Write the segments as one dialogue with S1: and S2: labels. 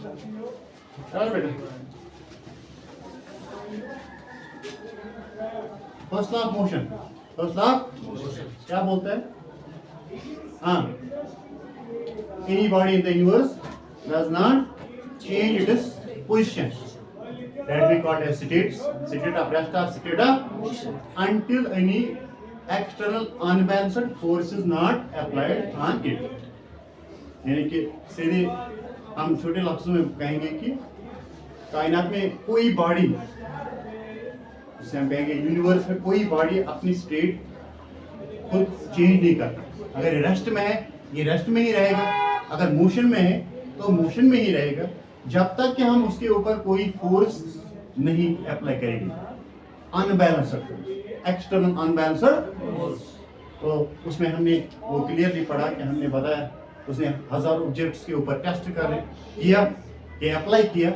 S1: चल बेटा, first law of motion, first law क्या बोलता है? हाँ, any body in the universe does not change its position, that we call as states, state of rest or state of motion, until any external unbalanced force is not applied on it. यानी कि सीधे हम छोटे लफ्जों में कहेंगे कि कायनात में कोई बॉडी, जिसे हम कहेंगे यूनिवर्स में कोई बॉडी अपनी स्टेट खुद चेंज नहीं करता। अगर ये रेस्ट में है, ये रेस्ट में ही रहेगा, अगर मोशन में है तो मोशन में ही रहेगा, जब तक कि हम उसके ऊपर कोई फोर्स नहीं अप्लाई करेंगे। अनबैलेंस्ड, एक्सटर्नल अनबैलेंस्ड फोर्स, तो उसमें हमने वो क्लियरली पढ़ा कि हमने बताया उसने 1000 ऑब्जेक्ट्स के ऊपर टेस्ट किया, ये अप्लाई किया,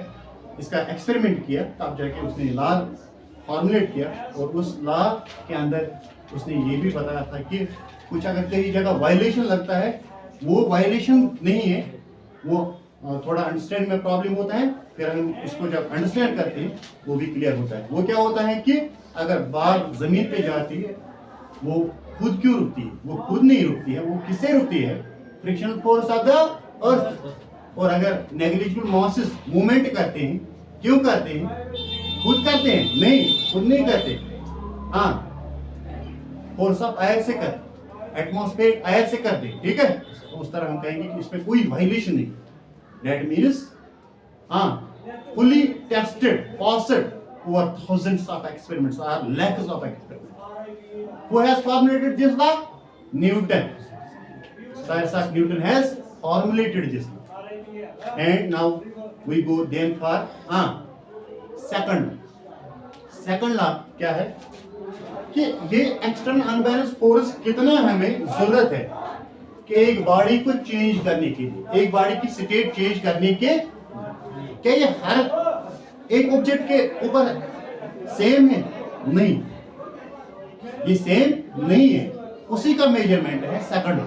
S1: इसका एक्सपेरिमेंट किया, तब जाके उसने लॉ फॉर्मुलेट किया, और उस लॉ के अंदर उसने ये भी बताया था कि कुछ अगर कई जगह वायलेशन लगता है, वो वायलेशन नहीं है, वो थोड़ा अंडरस्टैंड में प्रॉब्लम होता है, फिर हम उसको जब अंडरस्टैंड करते हैं वो भी क्लियर होता है। वो क्या होता है कि अगर बाल जमीन पे जाती है वो खुद क्यों रुकती है? वो खुद नहीं रुकती है, वो किससे रुकती है? Frictional force of the earth. और अगर नेग्लिजिबल मॉसेस मूवमेंट करते हैं, क्यों करते हैं? खुद करते हैं? नहीं, खुद नहीं करते, हाँ, फोर्स ऑफ एयर से करते, एटमॉस्फेयर एयर से करते, ठीक है? तो उस तरह हम कहेंगे कि इसमें कोई वायलेशन नहीं। That means, fully tested, passed over thousands of experiments or lakhs of experiments. Who has formulated this law? Newton. Sir Isaac Newton has formulated this law. And now we go then for second law क्या है कि ये external unbalance force कितना हमें जरूरत है कि एक बॉडी को चेंज करने के लिए, एक बॉडी की स्टेट चेंज करने के, क्या ये हर एक ऑब्जेक्ट के ऊपर सेम है? नहीं, ये सेम नहीं है, उसी का मेजरमेंट है सेकंड लॉ।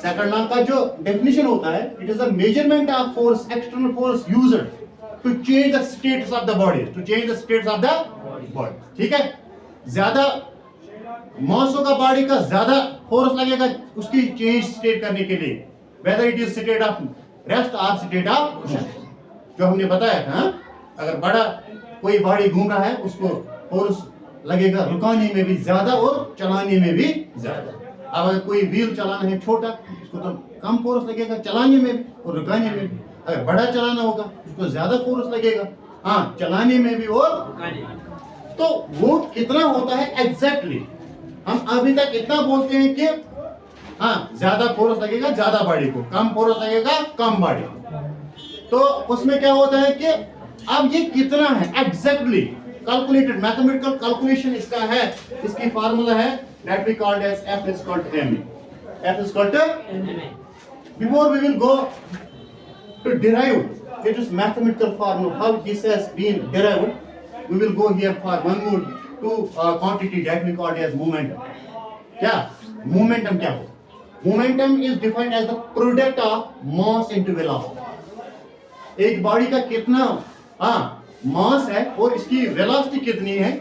S1: सेकंड लॉ का जो डेफिनेशन होता है, it is a measurement of force, external force used to change the status of the body, to change the status of the body, ठीक है? ज्यादा मास होगा बॉडी का, ज्यादा फोर्स लगेगा उसकी चेंज स्टेट करने के लिए, whether it is state of rest और स्टेट ऑफ मोशन, जो हमने बताया था। अगर बड़ा कोई बॉडी घूम रहा है उसको फोर्स लगेगा रुकाने में भी ज्यादा और चलाने में भी ज्यादा। अब अगर कोई व्हील चलाना है छोटा, उसको तो कम फोर्स लगेगा चलाने में भी और रुकाने में भी। अगर बड़ा चलाना होगा उसको ज्यादा फोर्स लगेगा, हाँ, चलाने में भी और रुकाने में। तो वो कितना होता है एग्जैक्टली? हम अभी तक इतना बोलते हैं कि हाँ, ज्यादा फोर्स लगेगा ज्यादा बॉडी को, कम फोर्स लगेगा कम बॉडी को। तो उसमें क्या होता है कि अब ये कितना है एग्जैक्टली कैलकुलेटेड, मैथमेटिकल कैलकुलेशन इसका है, इसकी फार्मूला है that we called as F is equal to ma. F is equal to ma. Before we will go to derive it is mathematical formula, how this has been derived, we will go here for one more two quantity that we called as momentum. क्या momentum क्या हो? Momentum is defined as the product of mass into velocity. एक body का कितना मास है और इसकी velocity कितनी है,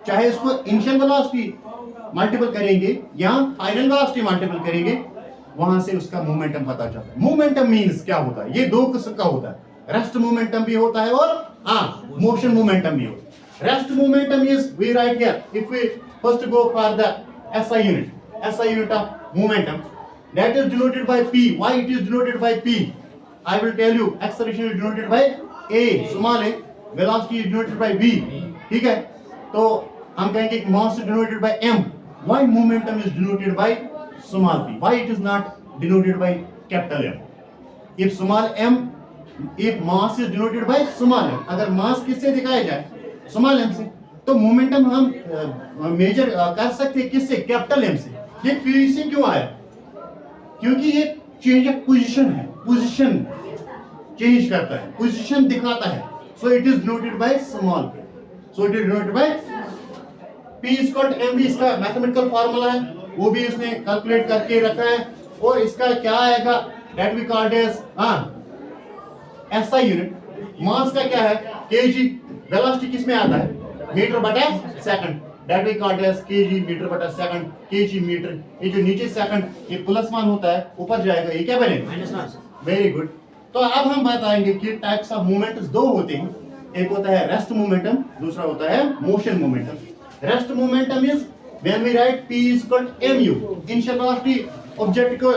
S1: चाहे इसको इनिशियल वेलोसिटी मल्टीपल करेंगे या फाइनल वेलोसिटी मल्टीपल करेंगे, वहां से उसका मोमेंटम पता चलता है। मोमेंटम मींस क्या होता है? ये दो किस्म का होता है, रेस्ट मोमेंटम भी होता है और मोशन मोमेंटम भी होता है। Rest momentum is we write here, if we first go for the SI unit of momentum, that is denoted by P. Why it is denoted by P? I will tell you. Acceleration is denoted by A, small a. Velocity is denoted by V. ठीक है? तो हम कहेंगे mass is denoted by M. Why momentum is denoted by small p? Why it is not denoted by capital M? If small m, if mass is denoted by small m, अगर mass किससे दिखाया जाए? small m से, तो momentum हम major कर सकते हैं किससे? कैपिटल एम से। ये पी से क्यों आया? क्योंकि ये चेंज ऑफ पोजीशन है, पोजीशन चेंज करता है, पोजीशन दिखाता है, so it is denoted by small p, so it is denoted by p is equal to mv। इसका मैथमेटिकल फार्मूला है, वो भी इसने कैलकुलेट करके रखा है, और इसका क्या आएगा? That we called as SI unit. Mass का क्या है kg, वेलोसिटी किस में आता है मीटर बटा second, that we called as kg metre बटा सेकंड, kg मीटर। ये जो नीचे सेकंड ये +1 होता है, ऊपर जाएगा ये क्या बनेगा -1। Very good. तो अब हम बताएंगे कि टाइप्स ऑफ मोमेंट्स दो होते हैं, एक होता है रेस्ट मोमेंटम, दूसरा होता है motion momentum. Rest momentum is when we write p is equal to mu, initial velocity object को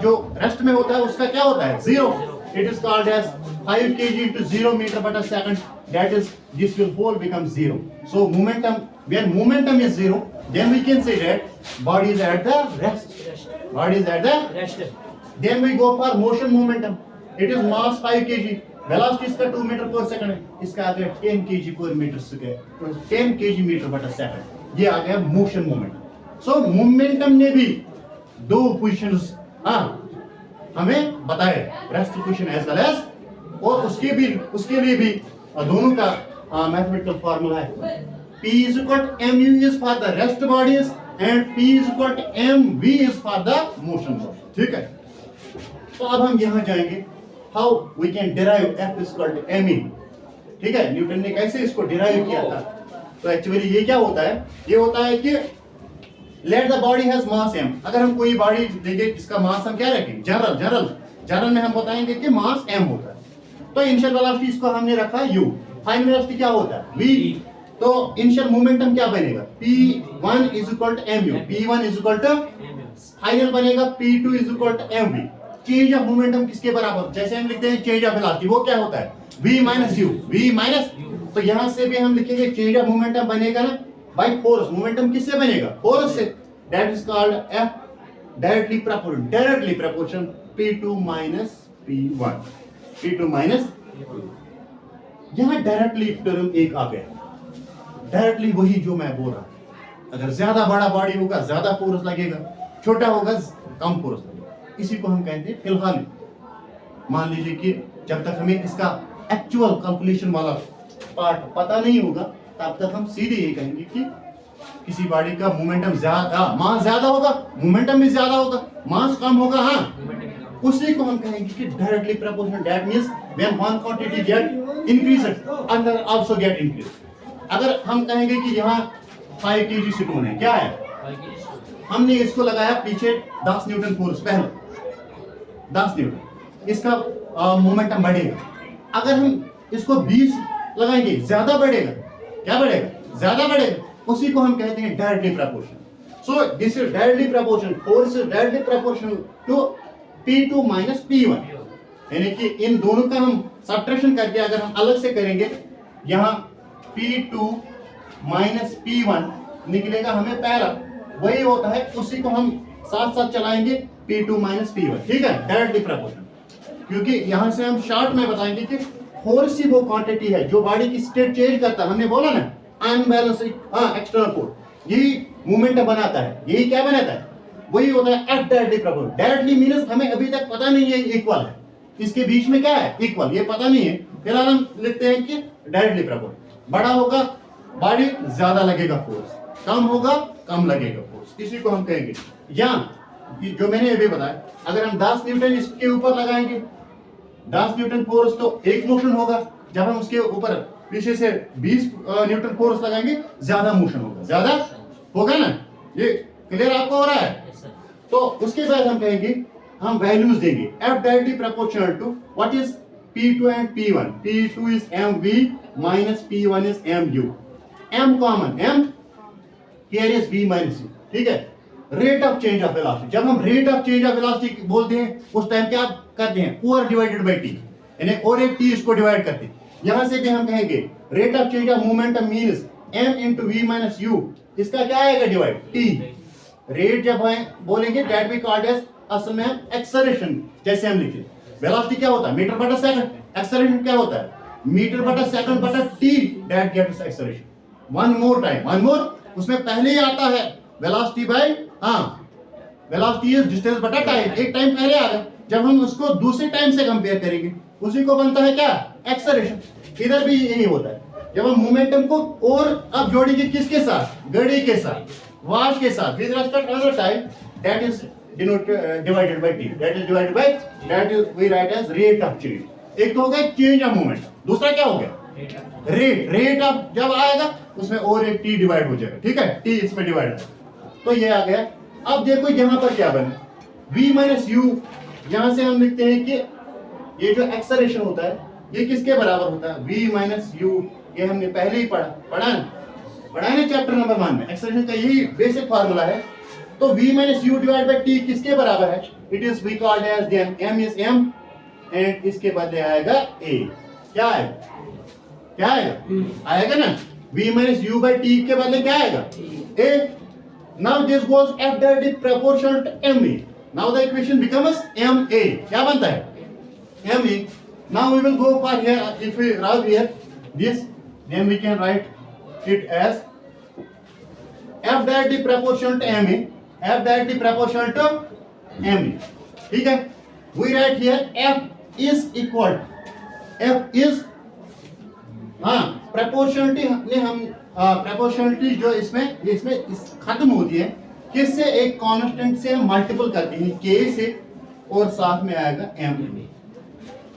S1: जो रेस्ट में होता है उसका क्या होता है 0। It is called as 5 kg into 0 meter per second, that is this will whole become 0. So momentum, when momentum is 0, then we can say that body is at the rest, body is at the rest. Then we go for motion momentum, it is mass 5 kg, velocity इसका 2 meter per second है, इसका आ गया 10 kg per meter square, 10 kg meter per second, ये आ गया motion momentum। So momentum ने भी दो positions हमें बताए, rest position as well as, और उसके लिए भी दोनों का मैथमेटिकल फार्मूला है। P is equal to mu is for the rest bodies and P is equal to mv is for the motion bodies, ठीक है। तो अब हम यहाँ जाएंगे how we can derive F is equal to me, ठीक है। न्यूटन ने कैसे इसको डिराइव किया था। तो एक्चुअली ये क्या होता है, ये होता है कि let the body has mass m, अगर हम कोई बॉडी लेंगे जिसका मास हम क्या रखेंगे जनरल में हम बताएंगे कि मास m होता है। तो इनिशियल वेलोसिटी इसको हमने रखा u, फाइनल वेलोसिटी क्या होता है v। तो इनिशियल मोमेंटम क्या बनेगा p1 is equal to mu, p1 is equal to, final बनेगा p2 is equal to mv। Change of momentum किसके बराबर, जैसे हम लिखते हैं चेंज ऑफ वेलोसिटी, वो क्या होता है v minus u, v minus. तो यहां से भी हम लिखेंगे चेंज ऑफ मोमेंटम बनेगा ना बाय फोर्स, मोमेंटम किससे बनेगा फोर्स से, that is called F directly proportion p2 minus p1, p2 minus. यहां डायरेक्टली टर्म एक आ गया, डायरेक्टली वही जो मैं बोल रहा हूं, अगर ज्यादा बड़ा बॉडी होगा ज्यादा फोर्स लगेगा, छोटा होगा कम फोर्स लगेगा, इसी को हम कहते हैं फिलहाल। मान लीजिए कि जब तक हमें इसका एक्चुअल कैलकुलेशन वाला पार्ट पता नहीं होगा तब तक हम सीधे ये कहेंगे कि किसी बॉडी का मोमेंटम ज्यादा, मास ज्यादा होगा मोमेंटम भी ज्यादा होगा, मास कम होगा उसी को हम कहेंगे कि directly proportional, that means when one quantity get increased other also get increase. अगर हम कहेंगे कि यहाँ 5 kg स्टोन है, क्या है हमने इसको लगाया पीछे 10 न्यूटन फोर्स, पहले 10 न्यूटन, इसका मोमेंटम बढ़ेगा। अगर हम इसको 20 लगाएंगे ज्यादा बढ़ेगा, क्या बढ़ेगा ज्यादा बढ़ेगा, उसी को हम कहते हैं directly proportional. So this is directly proportional, force is directly proportional to P2 minus P1, यानी कि इन दोनों का हम सब्ट्रैक्शन करके अगर हम अलग से करेंगे, यहाँ P2 माइनस P1 निकलेगा हमें पहला, वही होता है, उसी को हम साथ साथ चलाएंगे P2 माइनस P1, ठीक है, डायरेक्टली प्रोपोर्शनल। क्योंकि यहाँ से हम शॉर्ट में बताएंगे कि फोर्स ही वो क्वांटिटी है जो बॉडी की स्टेट चेंज करता है। हमने बोला ना अनबैलेंस एक्सटर्नल फोर्स यही मूवमेंट बनाता है, यही क्या बनाता है, वही होता है F directly proportional. Directly means हमें अभी तक पता नहीं है इक्वल है, इसके बीच में क्या है इक्वल, ये पता नहीं है, फिलहाल हम लिखते हैं कि डायरेक्टली प्रोपोर्शनल। बड़ा होगा बॉडी ज्यादा लगेगा फोर्स, कम होगा कम लगेगा फोर्स, इसी को हम कहेंगे। या जो मैंने अभी बताया, अगर हम 10 न्यूटन इसके ऊपर लगाएंगे, 10 न्यूटन फोर्स तो एक मोशन होगा, जब हम उसके ऊपर पीछे से 20 न्यूटन फोर्स लगाएंगे ज्यादा मोशन होगा, ज्यादा होगा ना, ये क्लियर आपको हो रहा है। तो उसके बाद हम कहेंगे, हम वैल्यूज देंगे F directly proportional to what is P2 and P1, P2 is mv minus P1 is mu, m common, m here is v minus u, ठीक है। Rate of change of velocity, जब हम rate of change of velocity बोलते हैं उस time क्या करते हैं, ओवर डिवाइडेड बाय t, यानी और एक t इसको डिवाइड करते हैं। यहां से भी हम कहेंगे rate of change of momentum means m into v minus u, इसका क्या आएगा डिवाइड t। रेट जब हम बोलेंगे दैट वी कॉल्ड एज, असल में एक्सेलरेशन, जैसे हम लिखे वेलोसिटी क्या होता है मीटर बटा सेकंड, एक्सेलरेशन क्या होता है मीटर बटा सेकंड बटा t, that gets acceleration. One more, उसमें पहले ही आता है velocity by, velocity is distance बटा टाइम, एक टाइम पहले आ गया, जब हम उसको दूसरे टाइम से कंपेयर करेंगे उसी को बनता है क्या एक्सेलरेशन। इधर भी यही होता है, जब हम मोमेंटम को और अब जोड़ेंगे किसके साथ, घड़ी के साथ, वॉच के साथ, with respect to time, that is divided by t, that is divided by, that is we write as rate of change. एक तो हो गया चेंज ऑफ मोमेंट, दूसरा क्या हो गया रेट। रेट अब जब आएगा उसमें और एक टी डिवाइड हो जाएगा, ठीक है, टी इसमें डिवाइड है, तो ये आ गया। अब देखो यहां पर क्या बने, v माइनस यू, यहां से हम लिखते हैं कि ये जो एक्सेलरेशन होता है ये किसके बराबर होता है, v माइनस यू। ये हमने पहले ही पढ़ा है ना चैप्टर नंबर 1 में, एक्सेलरेशन का यही बेसिक फार्मूला है। तो v minus u divide by t किसके बराबर है, it is we called as then m is m and इसके बदले आएगा a। क्या आएगा, क्या आएगा, आएगा ना, v minus u by t के बदले क्या आएगा a। Now this goes at the proportional to ma। Now the equation becomes ma। क्या बनता है ma। Now we will go for here, if we write here this, then we can write it as f directly proportional to ma, f directly proportional to ma, ठीक है। we write here f is equal, f is, हाँ proportionality ने हम proportionality जो इसमें खत्म होती है किससे, एक कांस्टेंट से हम मल्टीपल करते हैं k से और साथ में आएगा m।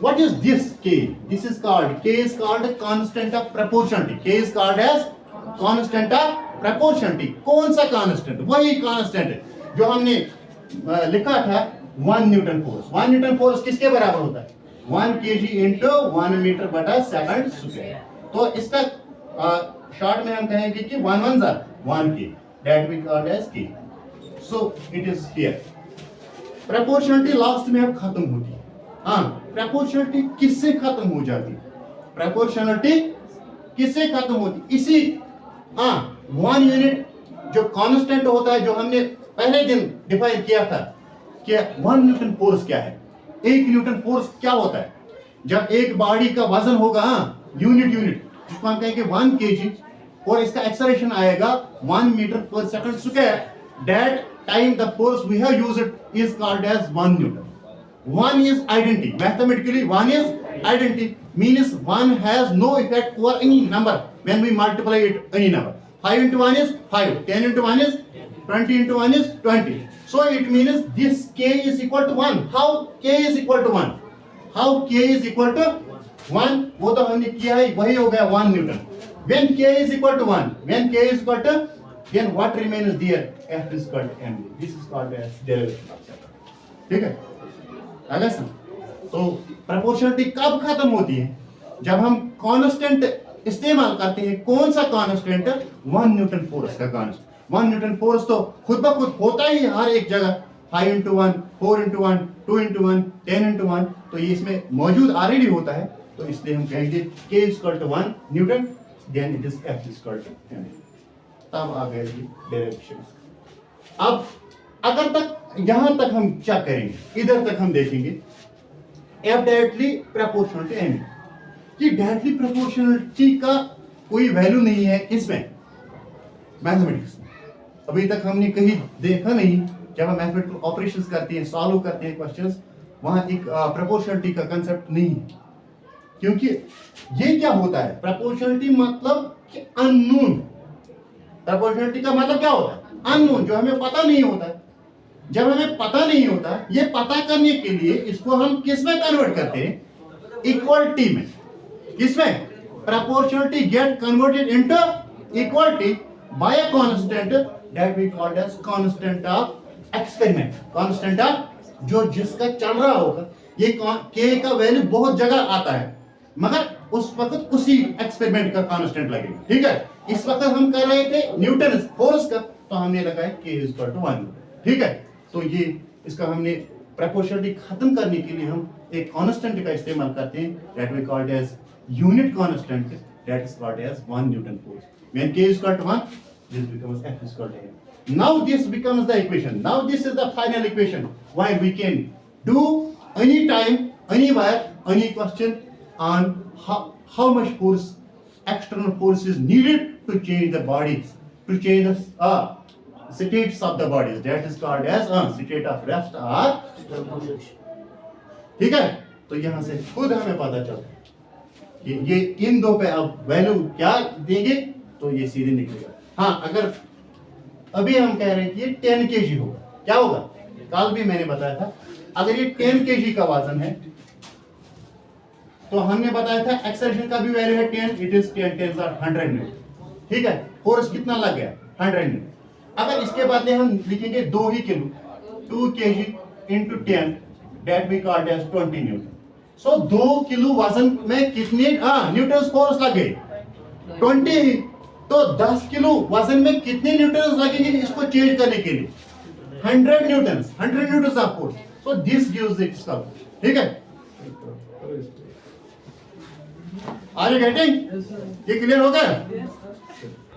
S1: What is this k? This is called, k is called a constant of proportionality. K is called as constant of proportionality. कौन सा constant? वही constant है जो हमने लिखा था 1 न्यूटन फोर्स। 1 न्यूटन फोर्स किसके बराबर होता है, 1 kg इंटू 1 मीटर बटा सेकंड स्क्वायर। तो इसका शॉर्ट में हम कहेंगे कि 1 1 1 k, that we called as k. So it is here. Proportionality last में अब खत्म होती है। हाँ, प्रोपोर्शनलिटी किससे खत्म हो जाती, प्रोपोर्शनलिटी किससे खत्म होती, इसी, हाँ 1 यूनिट जो कांस्टेंट होता है जो हमने पहले दिन डिफाइन किया था कि 1 न्यूटन फोर्स क्या है, 1 न्यूटन फोर्स क्या होता है, जब एक बॉडी का वजन होगा, हाँ यूनिट जिसको हम कहेंगे 1 kg और इसका एक्सेलरेशन आएगा 1 मीटर पर second square, that time the force we have used is called as 1 newton. 1 is identity. Mathematically, 1 is identity. Means 1 has no effect over any number when we multiply it any number. 5 into 1 is 5. 10 into 1 is 20 into 1 is 20. So it means this k is equal to 1. How k is equal to 1? How k is equal to 1? वो तो हमने किया है, वही हो गया 1 Newton. When k is equal to 1, when k is equal to, then what remains there? F is equal to m. This is called as derivation. ठीक है, तो प्रोपोर्शनलिटी कब खत्म होती है, जब हम कांस्टेंट इस्तेमाल करते हैं। कौन सा कांस्टेंट, 1 न्यूटन फोर्स का कांस्टेंट। 1 न्यूटन फोर्स तो खुद ब खुद होता ही हर एक जगह, 5 into 1, 4 into 1, 2 into 1, 10 into 1, तो ये इसमें मौजूद ऑलरेडी होता है, तो इसलिए हम कहेंगे k is equal to 1 Newton, then it is f is equal to m। तब आ गए डेरिवेशन। अब अगर तक यहां तक हम क्या करेंगे, इधर तक हम देखेंगे f directly proportional to m, कि डायरेक्टली प्रोपोर्शनलिटी का कोई वैल्यू नहीं है इसमें मैथमेटिक्स में। अभी तक हमने कहीं देखा नहीं, जब हम मैथमेटिकल ऑपरेशंस करते हैं, सॉल्व करते हैं क्वेश्चंस, वहां एक प्रोपोर्शनलिटी का कांसेप्ट नहीं है। क्योंकि ये क्या होता है, प्रोपोर्शनलिटी मतलब कि अननोन। प्रोपोर्शनलिटी का मतलब क्या होता है, अननोन, जो हमें पता नहीं होता है। जब हमें पता नहीं होता, ये पता करने के लिए इसको हम किस में कन्वर्ट करते हैं, इक्वलिटी में। किसमें, proportionality get converted into equality by a constant that we called as constant of experiment. Constant of जो जिसका चल रहा होगा, ये के का वैल्यू बहुत जगह आता है, मगर उस वक्त उसी एक्सपेरिमेंट का कांस्टेंट लगेगा। ठीक है, इस वक्त हम कर रहे थे न्यूटन फोर्स का, तो हमने लगाया k इज इक्वल टू 1। ठीक है, तो ये इसका हमने प्रोपोर्शनलिटी खत्म करने के लिए हम एक कांस्टेंट का इस्तेमाल करते हैं, that we called as unit constant, that is called as 1 newton force. When k is equal to 1, this becomes f is equal to m. Now this becomes the equation. Now this is the final equation. Why we can do any time, anywhere, any question on how much force, external force is needed to change the bodies, to change the states of the bodies. That is called as state of rest or ठीक है। तो यहाँ से खुद हमें पता चलता है ये इन दो पे अब वैल्यू क्या देंगे तो ये सीधे निकलेगा। हाँ, अगर अभी हम कह रहे हैं कि ये 10 kg होगा, क्या होगा, कल भी मैंने बताया था, अगर ये 10 kg का वजन है तो हमने बताया था एक्सेलरेशन का भी वैल्यू है 10, इट इज 10 10 100 न्यूटन, ठीक है। फोर्स कितना लग गया 100 न्यूटन। अगर इसके बदले हम लिखेंगे 2 ही kilo 2 kg into 10 that we called as 20 newton. सो 2 किलो वजन में कितने न्यूटन फोर्स लगे 20, तो 10 किलो वजन में कितने न्यूटन लगेंगे इसको चेंज करने के लिए 100 newton of force. So this gives its curve, ठीक है। Are you getting? ये क्लियर हो गया?